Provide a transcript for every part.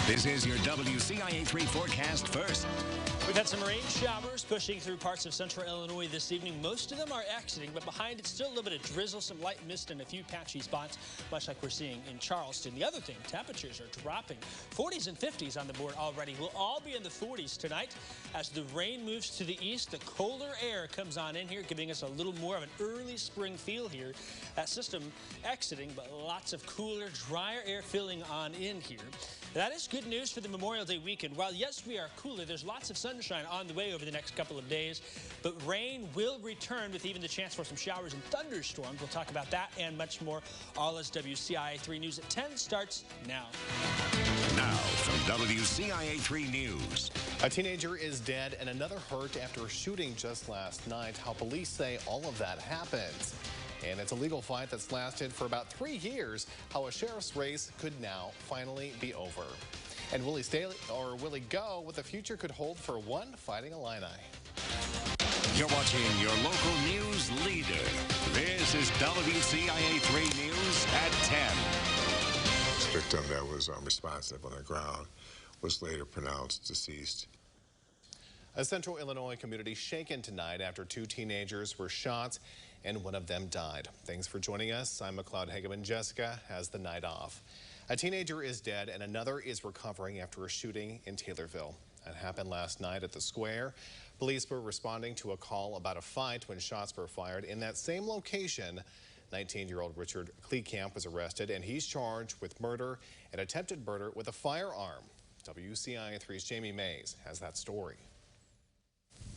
This is your WCIA 3 forecast first. We've had some rain showers pushing through parts of central Illinois this evening. Most of them are exiting, but behind it, still a little bit of drizzle, some light mist, and a few patchy spots, much like we're seeing in Charleston. The other thing, temperatures are dropping. 40s and 50s on the board already. We'll all be in the 40s tonight. As the rain moves to the east, the colder air comes on in here, giving us a little more of an early spring feel here. That system exiting, but lots of cooler, drier air filling on in here. That is good news for the Memorial Day weekend. While, yes, we are cooler, there's lots of sunshine on the way over the next couple of days, but rain will return with even the chance for some showers and thunderstorms. We'll talk about that and much more. All as WCIA 3 News at 10 starts now. Now from WCIA 3 News. A teenager is dead and another hurt after a shooting just last night. How police say all of that happens. And it's a legal fight that's lasted for about 3 years. How a sheriff's race could now finally be over. And will he stay or will he go? What the future could hold for one Fighting Illini. You're watching your local news leader. This is WCIA 3 News at 10. The victim that was unresponsive on the ground was later pronounced deceased. A central Illinois community shaken tonight after 2 teenagers were shot and one of them died. Thanks for joining us. I'm McLeod Hageman. Jessica has the night off. A teenager is dead and another is recovering after a shooting in Taylorville. That happened last night at the square. Police were responding to a call about a fight when shots were fired in that same location. 19-year-old Richard Kleekamp was arrested and he's charged with murder and attempted murder with a firearm. WCIA 3's Jamie Mays has that story.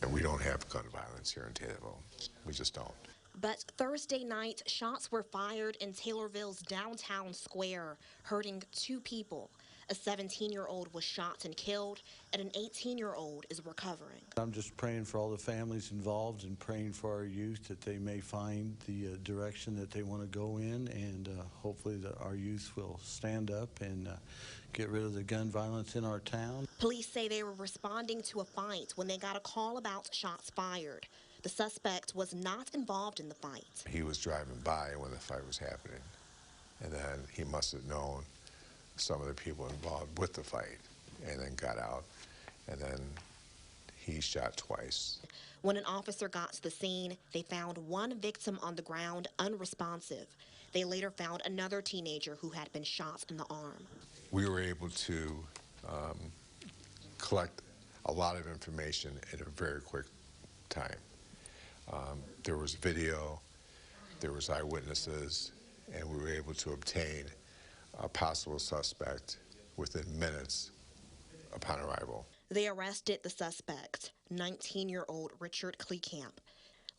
And we don't have gun violence here in Taylorville. We just don't. But Thursday night, shots were fired in Taylorville's downtown square, hurting 2 people. A 17-year-old was shot and killed, and an 18-year-old is recovering. I'm just praying for all the families involved and praying for our youth that they may find the direction that they want to go in, and hopefully that our youth will stand up and get rid of the gun violence in our town. Police say they were responding to a fight when they got a call about shots fired. The suspect was not involved in the fight. He was driving by when the fight was happening, and then he must have known some of the people involved with the fight and then got out, and then he shot twice. When an officer got to the scene, they found one victim on the ground unresponsive. They later found another teenager who had been shot in the arm. We were able to collect a lot of information in a very quick time. There was video, there was eyewitnesses, and we were able to obtain a possible suspect within minutes upon arrival. They arrested the suspect, 19-year-old Richard Kleekamp.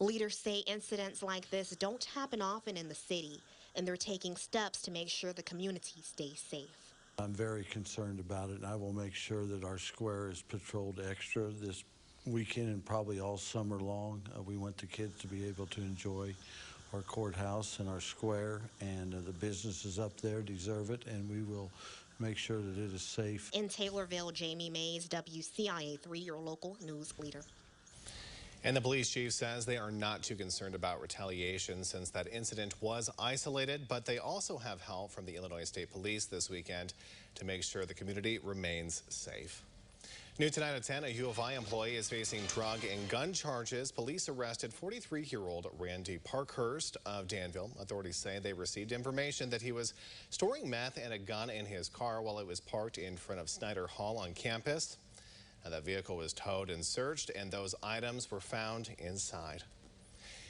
Leaders say incidents like this don't happen often in the city, and they're taking steps to make sure the community stays safe. I'm very concerned about it, and I will make sure that our square is patrolled extra this weekend and probably all summer long. We want the kids to be able to enjoy our courthouse and our square, and the businesses up there deserve it, and we will make sure that it is safe. In Taylorville, Jamie Mays, WCIA 3, your local news leader. And the police chief says they are not too concerned about retaliation since that incident was isolated, but they also have help from the Illinois State Police this weekend to make sure the community remains safe. New tonight at 10, a U of I employee is facing drug and gun charges. Police arrested 43-year-old Randy Parkhurst of Danville. Authorities say they received information that he was storing meth and a gun in his car while it was parked in front of Snyder Hall on campus. Now, that vehicle was towed and searched, and those items were found inside.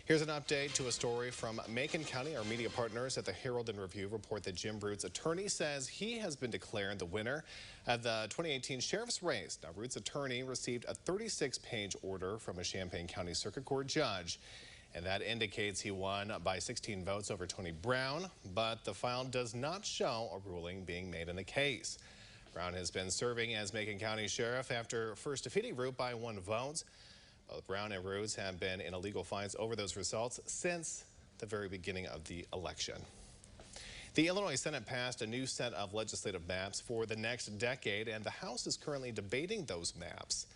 Here's an update to a story from Macon County. Our media partners at the Herald and Review report that Jim Root's attorney says he has been declared the winner of the 2018 sheriff's race. Now, Root's attorney received a 36-page order from a Champaign County Circuit Court judge, and that indicates he won by 16 votes over Tony Brown, but the file does not show a ruling being made in the case. Brown has been serving as Macon County Sheriff after first defeating Root by 1 vote. Both Brown and Roots have been in illegal fights over those results since the very beginning of the election. The Illinois Senate passed a new set of legislative maps for the next decade, and the House is currently debating those maps.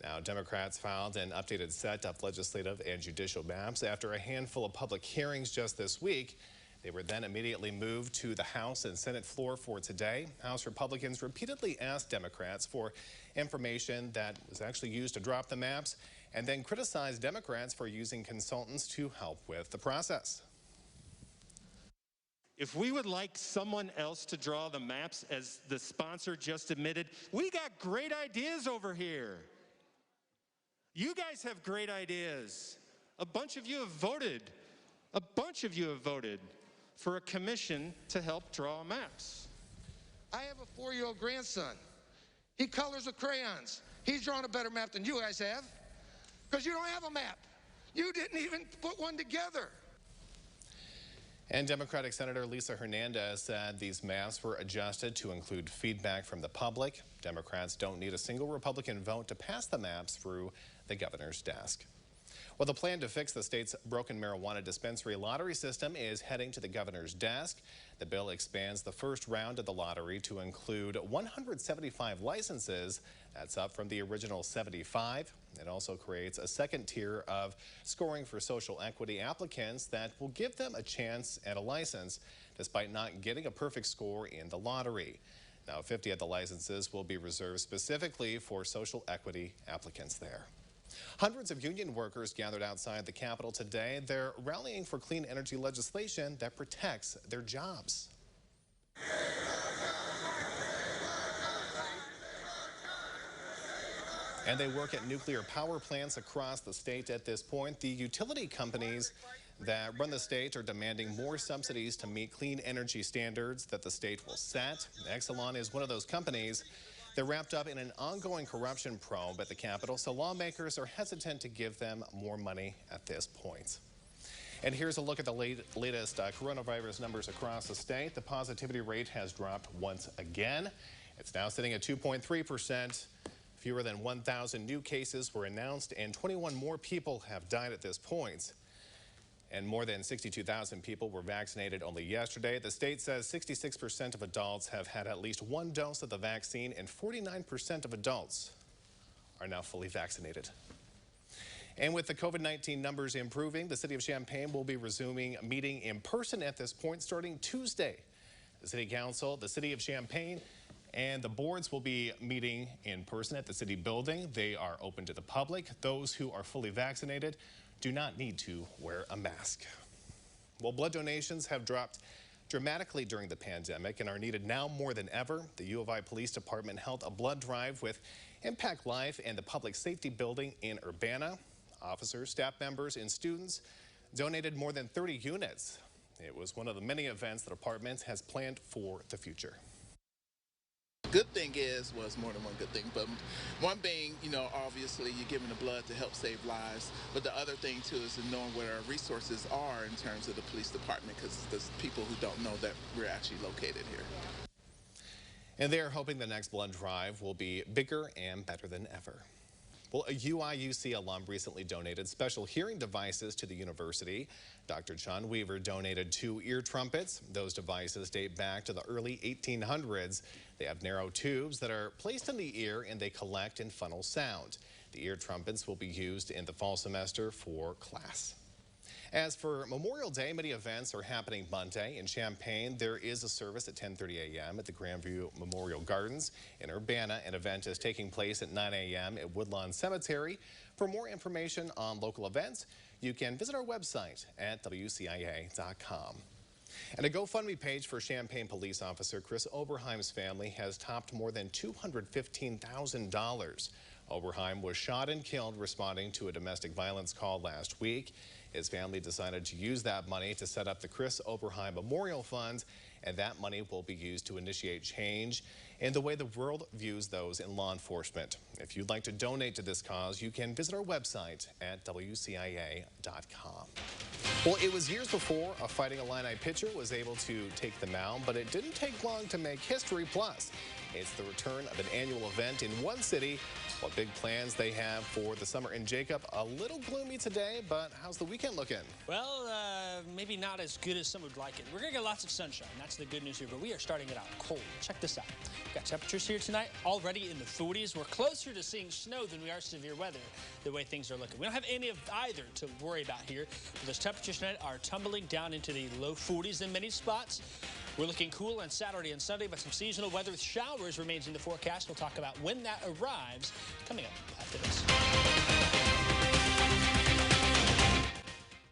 Now, Democrats filed an updated set of legislative and judicial maps after a handful of public hearings just this week. They were then immediately moved to the House and Senate floor for today. House Republicans repeatedly asked Democrats for information that was actually used to drop the maps and then criticized Democrats for using consultants to help with the process. If we would like someone else to draw the maps, as the sponsor just admitted, we got great ideas over here. You guys have great ideas. A bunch of you have voted for a commission to help draw maps. I have a 4-year-old grandson. He colors with crayons. He's drawn a better map than you guys have, because you don't have a map. You didn't even put one together. And Democratic Senator Lisa Hernandez said these maps were adjusted to include feedback from the public. Democrats don't need a single Republican vote to pass the maps through the governor's desk. Well, the plan to fix the state's broken marijuana dispensary lottery system is heading to the governor's desk. The bill expands the first round of the lottery to include 175 licenses. That's up from the original 75. It also creates a second tier of scoring for social equity applicants that will give them a chance at a license despite not getting a perfect score in the lottery. Now, 50 of the licenses will be reserved specifically for social equity applicants there. Hundreds of union workers gathered outside the Capitol today. They're rallying for clean energy legislation that protects their jobs. And they work at nuclear power plants across the state at this point. The utility companies that run the state are demanding more subsidies to meet clean energy standards that the state will set. Exelon is one of those companies. They're wrapped up in an ongoing corruption probe at the Capitol, so lawmakers are hesitant to give them more money at this point. And here's a look at the latest coronavirus numbers across the state. The positivity rate has dropped once again. It's now sitting at 2.3%. Fewer than 1,000 new cases were announced, and 21 more people have died at this point. And more than 62,000 people were vaccinated only yesterday. The state says 66% of adults have had at least one dose of the vaccine, and 49% of adults are now fully vaccinated. And with the COVID-19 numbers improving, the city of Champaign will be resuming meeting in person at this point starting Tuesday. The city council, the city of Champaign, and the boards will be meeting in person at the city building. They are open to the public. Those who are fully vaccinated do not need to wear a mask. Well, blood donations have dropped dramatically during the pandemic and are needed now more than ever. The U of I Police Department held a blood drive with Impact Life and the Public Safety Building in Urbana. Officers, staff members, and students donated more than 30 units. It was one of the many events the department has planned for the future. Good thing was more than one good thing, but one being, obviously you're giving the blood to help save lives, but the other thing too is knowing where our resources are in terms of the police department, because there's people who don't know that we're actually located here. And they're hoping the next blood drive will be bigger and better than ever. Well, a UIUC alum recently donated special hearing devices to the university. Dr. John Weaver donated 2 ear trumpets. Those devices date back to the early 1800s. They have narrow tubes that are placed in the ear and they collect and funnel sound. The ear trumpets will be used in the fall semester for class. As for Memorial Day, many events are happening Monday. In Champaign, there is a service at 10:30 a.m. at the Grandview Memorial Gardens. In Urbana, an event is taking place at 9 a.m. at Woodlawn Cemetery. For more information on local events, you can visit our website at WCIA.com. And a GoFundMe page for Champaign police officer Chris Oberheim's family has topped more than $215,000. Oberheim was shot and killed responding to a domestic violence call last week. His family decided to use that money to set up the Chris Oberheim Memorial Fund, and that money will be used to initiate change in the way the world views those in law enforcement. If you'd like to donate to this cause, you can visit our website at WCIA.com. Well, it was years before a Fighting Illini pitcher was able to take the mound, but it didn't take long to make history. Plus, It's the return of an annual event in one city. What big plans they have for the summer. And Jacob, a little gloomy today, but how's the weekend looking? Well, maybe not as good as some would like it. We're going to get lots of sunshine. That's the good news here, but we are starting it out cold. Check this out. We've got temperatures here tonight already in the 40s. We're closer to seeing snow than we are severe weather, the way things are looking. We don't have any of either to worry about here. But those temperatures tonight are tumbling down into the low 40s in many spots. We're looking cool on Saturday and Sunday, but some seasonal weather with showers remains in the forecast. We'll talk about when that arrives coming up after this.